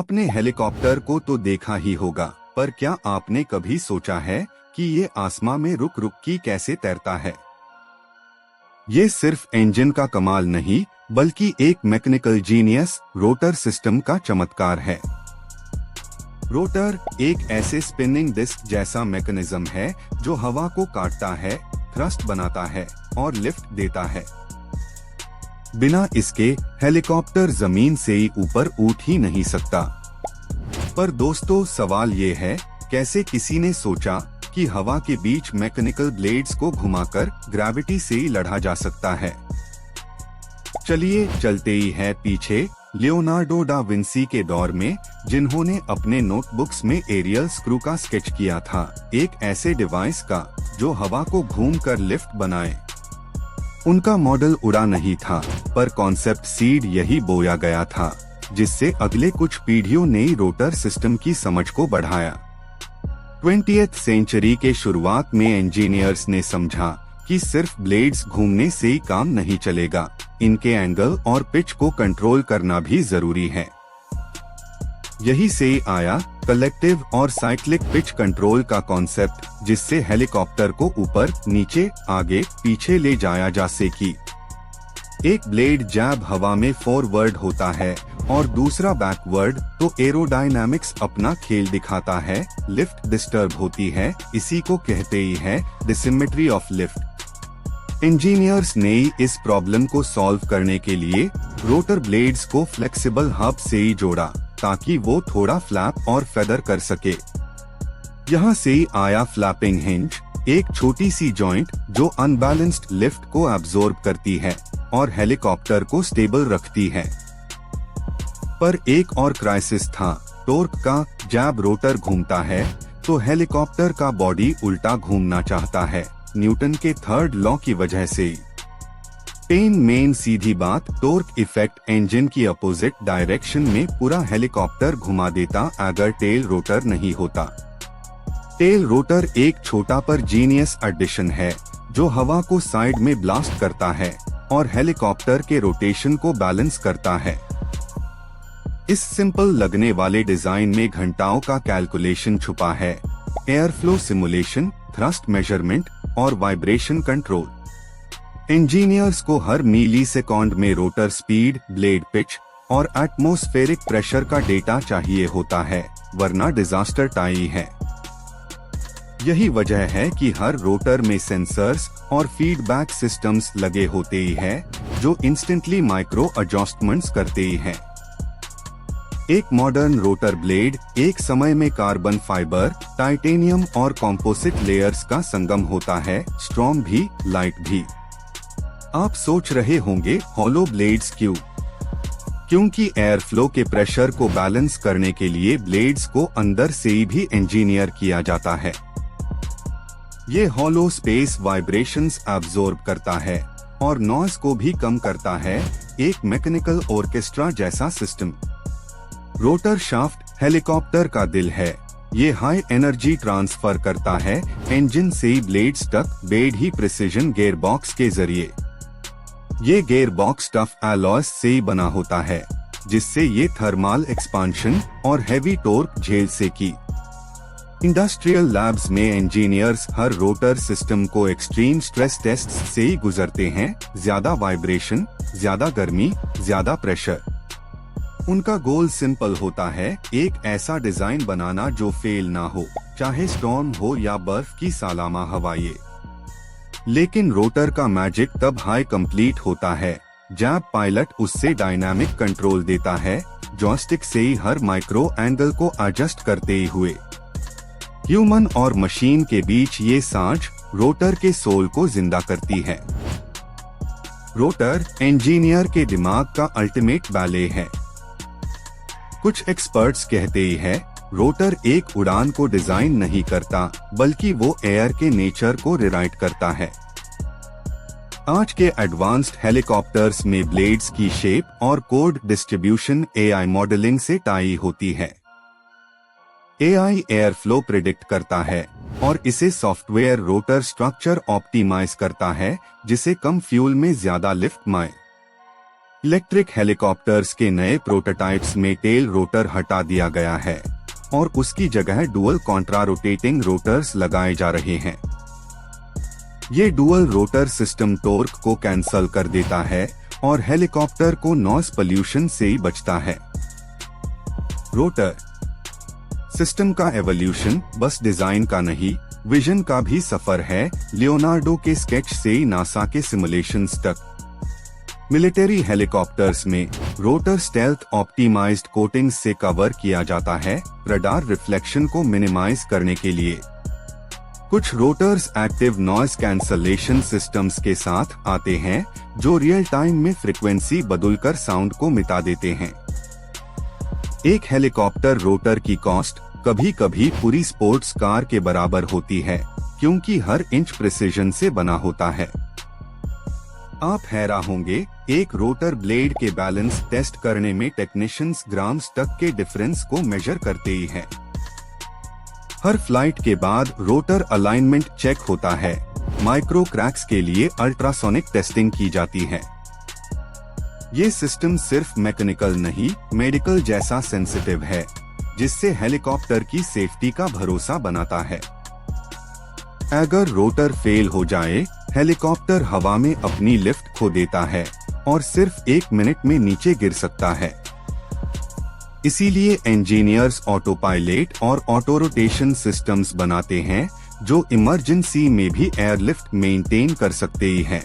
आपने हेलीकॉप्टर को तो देखा ही होगा, पर क्या आपने कभी सोचा है कि ये आसमां में रुक रुक की कैसे तैरता है? ये सिर्फ इंजन का कमाल नहीं, बल्कि एक मैकेनिकल जीनियस रोटर सिस्टम का चमत्कार है। रोटर एक ऐसे स्पिनिंग डिस्क जैसा मैकेनिज्म है जो हवा को काटता है, थ्रस्ट बनाता है और लिफ्ट देता है। बिना इसके हेलीकॉप्टर जमीन से ऊपर उठ ही नहीं सकता। पर दोस्तों, सवाल ये है, कैसे किसी ने सोचा कि हवा के बीच मैकेनिकल ब्लेड्स को घुमाकर ग्रेविटी से ही लड़ा जा सकता है? चलिए चलते ही है पीछे लियोनार्डो डा विंसी के दौर में, जिन्होंने अपने नोटबुक्स में एरियल स्क्रू का स्केच किया था, एक ऐसे डिवाइस का जो हवा को घूमकर लिफ्ट बनाए। उनका मॉडल उड़ा नहीं था, पर कॉन्सेप्ट सीड यही बोया गया था, जिससे अगले कुछ पीढ़ियों ने रोटर सिस्टम की समझ को बढ़ाया। 20th सेंचुरी के शुरुआत में इंजीनियर्स ने समझा कि सिर्फ ब्लेड्स घूमने से ही काम नहीं चलेगा, इनके एंगल और पिच को कंट्रोल करना भी जरूरी है। यही से आया कलेक्टिव और साइक्लिक पिच कंट्रोल का कॉन्सेप्ट, जिससे हेलीकॉप्टर को ऊपर, नीचे, आगे, पीछे ले जाया जा सके। एक ब्लेड जब हवा में फॉरवर्ड होता है और दूसरा बैकवर्ड, तो एरोडायनामिक्स अपना खेल दिखाता है, लिफ्ट डिस्टर्ब होती है। इसी को कहते ही है डिसिमेट्री ऑफ लिफ्ट। इंजीनियर्स ने इस प्रॉब्लम को सॉल्व करने के लिए रोटर ब्लेड्स को फ्लेक्सिबल हब से ही जोड़ा, ताकि वो थोड़ा फ्लैप और फेदर कर सके। यहाँ से ही आया फ्लैपिंग हिंज, एक छोटी सी जॉइंट जो अनबैलेंस्ड लिफ्ट को एब्जॉर्ब करती है और हेलीकॉप्टर को स्टेबल रखती है। पर एक और क्राइसिस था, टॉर्क का। जब रोटर घूमता है तो हेलीकॉप्टर का बॉडी उल्टा घूमना चाहता है, न्यूटन के थर्ड लॉ की वजह से। मेन सीधी बात, टॉर्क इफेक्ट इंजन की अपोजिट डायरेक्शन में पूरा हेलीकॉप्टर घुमा देता अगर टेल रोटर नहीं होता। टेल रोटर एक छोटा पर जीनियस एडिशन है जो हवा को साइड में ब्लास्ट करता है और हेलीकॉप्टर के रोटेशन को बैलेंस करता है। इस सिंपल लगने वाले डिजाइन में घंटाओं का कैलकुलेशन छुपा है, air flow simulation, thrust measurement और वाइब्रेशन कंट्रोल। इंजीनियर्स को हर मिलीसेकंड में रोटर स्पीड, ब्लेड पिच और एटमॉस्फेरिक प्रेशर का डेटा चाहिए होता है, वरना डिजास्टर टाई है। यही वजह है कि हर रोटर में सेंसर्स और फीडबैक सिस्टम्स लगे होते ही है, जो इंस्टेंटली माइक्रो एडजस्टमेंट्स करते ही हैं। एक मॉडर्न रोटर ब्लेड एक समय में कार्बन फाइबर, टाइटेनियम और कॉम्पोजिट लेयर्स का संगम होता है, स्ट्रॉन्ग भी, लाइट भी। आप सोच रहे होंगे हॉलो ब्लेड्स क्यों? क्योंकि एयर फ्लो के प्रेशर को बैलेंस करने के लिए ब्लेड्स को अंदर से ही भी इंजीनियर किया जाता है। ये हॉलो स्पेस वाइब्रेशंस एब्जॉर्ब करता है और नॉइज को भी कम करता है, एक मैकेनिकल ऑर्केस्ट्रा जैसा सिस्टम। रोटर शाफ्ट हेलीकॉप्टर का दिल है, ये हाई एनर्जी ट्रांसफर करता है इंजन से ब्लेड्स तक बेड प्रिसिजन गियर बॉक्स के जरिए। ये गियर बॉक्स टफ एलॉयस से ही बना होता है, जिससे ये थर्मल एक्सपांशन और हेवी टॉर्क झेल सके। इंडस्ट्रियल लैब्स में इंजीनियर्स हर रोटर सिस्टम को एक्सट्रीम स्ट्रेस टेस्ट से ही गुजरते हैं, ज्यादा वाइब्रेशन, ज्यादा गर्मी, ज्यादा प्रेशर। उनका गोल सिंपल होता है, एक ऐसा डिजाइन बनाना जो फेल ना हो, चाहे स्टॉर्म हो या बर्फ की सालामा हवाएं। लेकिन रोटर का मैजिक तब हाई कंप्लीट होता है जब पायलट उससे डायनामिक कंट्रोल देता है, जॉयस्टिक से ही हर माइक्रो एंगल को एडजस्ट करते ही हुए। ह्यूमन और मशीन के बीच ये सांझ रोटर के सोल को जिंदा करती है। रोटर इंजीनियर के दिमाग का अल्टीमेट बैले है। कुछ एक्सपर्ट्स कहते ही है, रोटर एक उड़ान को डिजाइन नहीं करता, बल्कि वो एयर के नेचर को रिराइट करता है। आज के एडवांस्ड हेलीकॉप्टर्स में ब्लेड्स की शेप और कोड डिस्ट्रीब्यूशन एआई मॉडलिंग से टाई होती है। एआई एयर फ्लो प्रिडिक्ट करता है और इसे सॉफ्टवेयर रोटर स्ट्रक्चर ऑप्टिमाइज करता है, जिसे कम फ्यूल में ज्यादा लिफ्ट माए। इलेक्ट्रिक हेलीकॉप्टर्स के नए प्रोटोटाइप्स में टेल रोटर हटा दिया गया है और उसकी जगह डुअल कॉन्ट्रा रोटेटिंग रोटर्स लगाए जा रहे हैं। ये डुअल रोटर सिस्टम टॉर्क को कैंसल कर देता है और हेलीकॉप्टर को नॉइस पोल्यूशन से ही बचता है। रोटर सिस्टम का एवोल्यूशन बस डिजाइन का नहीं, विजन का भी सफर है। लियोनार्डो के स्केच से ही नासा के सिमुलेशंस तक। मिलिट्री हेलीकॉप्टर्स में रोटर स्टेल्थ ऑप्टिमाइज्ड कोटिंग्स से कवर किया जाता है, रडार रिफ्लेक्शन को मिनिमाइज करने के लिए। कुछ rotors active noise cancellation systems के साथ आते हैं जो रियल टाइम में फ्रीक्वेंसी बदलकर साउंड को मिटा देते हैं। एक हेलीकॉप्टर रोटर की कॉस्ट कभी कभी पूरी स्पोर्ट्स कार के बराबर होती है, क्योंकि हर इंच प्रिसिजन से बना होता है। आप हैरान होंगे, एक रोटर ब्लेड के बैलेंस टेस्ट करने में टेक्नीशियंस ग्राम्स तक के डिफरेंस को मेजर करते ही हैं। हर फ्लाइट के बाद रोटर अलाइनमेंट चेक होता है। माइक्रो क्रैक्स के लिए अल्ट्रासोनिक टेस्टिंग की जाती है। ये सिस्टम सिर्फ मैकेनिकल नहीं, मेडिकल जैसा सेंसिटिव है, जिससे हेलीकॉप्टर की सेफ्टी का भरोसा बनाता है। अगर रोटर फेल हो जाए, हेलीकॉप्टर हवा में अपनी लिफ्ट खो देता है और सिर्फ 1 मिनट में नीचे गिर सकता है। इसीलिए इंजीनियर्स ऑटो पायलट और ऑटो रोटेशन सिस्टम्स बनाते हैं जो इमरजेंसी में भी एयरलिफ्ट मेंटेन कर सकते ही हैं।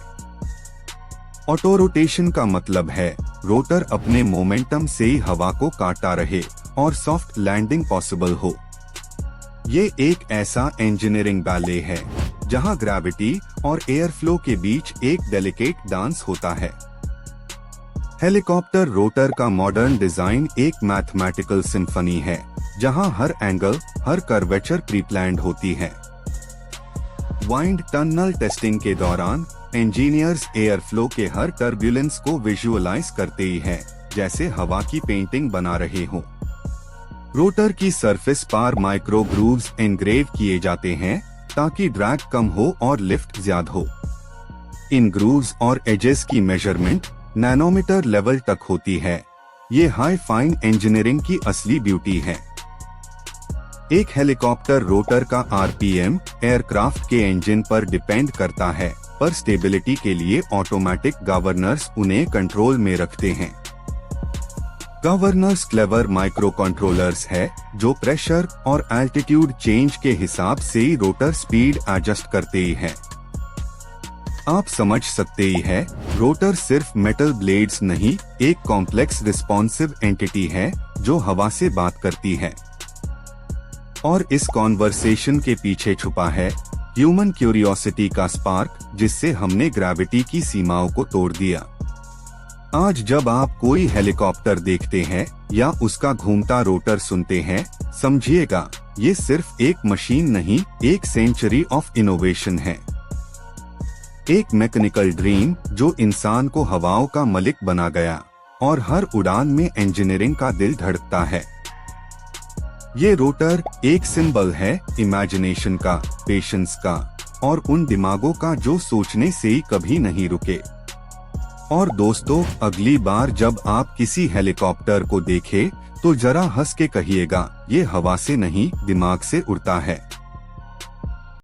ऑटो रोटेशन का मतलब है रोटर अपने मोमेंटम से ही हवा को काटता रहे और सॉफ्ट लैंडिंग पॉसिबल हो। ये एक ऐसा इंजीनियरिंग बैले है जहां ग्रेविटी और एयर फ्लो के बीच एक डेलिकेट डांस होता है। हेलीकॉप्टर रोटर का मॉडर्न डिजाइन एक मैथमेटिकल सिम्फनी है, जहां हर एंगल, हर कर्वेचर प्री प्लान्ड होती है। वाइंड टनल टेस्टिंग के दौरान इंजीनियर्स एयर फ्लो के हर टर्ब्यूलेंस को विजुअलाइज करते ही हैं, जैसे हवा की पेंटिंग बना रहे हों। रोटर की सरफेस पर माइक्रो ग्रूव्स एनग्रेव किए जाते हैं ताकि ड्रैग कम हो और लिफ्ट ज्यादा हो। इन ग्रूव्स और एजेस की मेजरमेंट नैनोमीटर लेवल तक होती है। ये हाई फाइन इंजीनियरिंग की असली ब्यूटी है। एक हेलीकॉप्टर रोटर का आरपीएम एयरक्राफ्ट के इंजन पर डिपेंड करता है, पर स्टेबिलिटी के लिए ऑटोमेटिक गवर्नर्स उन्हें कंट्रोल में रखते हैं। गवर्नर्स क्लेवर माइक्रो कंट्रोलर्स है जो प्रेशर और एल्टीट्यूड चेंज के हिसाब से ही रोटर स्पीड एडजस्ट करते ही है। आप समझ सकते ही है, रोटर सिर्फ मेटल ब्लेड्स नहीं, एक कॉम्प्लेक्स रिस्पॉन्सिव एंटिटी है जो हवा से बात करती है। और इस कॉन्वर्सेशन के पीछे छुपा है ह्यूमन क्यूरियोसिटी का स्पार्क, जिससे हमने ग्रेविटी की सीमाओं को तोड़ दिया। आज जब आप कोई हेलीकॉप्टर देखते हैं या उसका घूमता रोटर सुनते हैं, समझिएगा ये सिर्फ एक मशीन नहीं, एक सेंचुरी ऑफ इनोवेशन है। एक मैकेनिकल ड्रीम जो इंसान को हवाओं का मलिक बना गया और हर उड़ान में इंजीनियरिंग का दिल धड़कता है। ये रोटर एक सिंबल है इमेजिनेशन का, पेशेंस का और उन दिमागों का जो सोचने से ही कभी नहीं रुके। और दोस्तों, अगली बार जब आप किसी हेलीकॉप्टर को देखें तो जरा हंस के कहिएगा, ये हवा से नहीं, दिमाग से उड़ता है।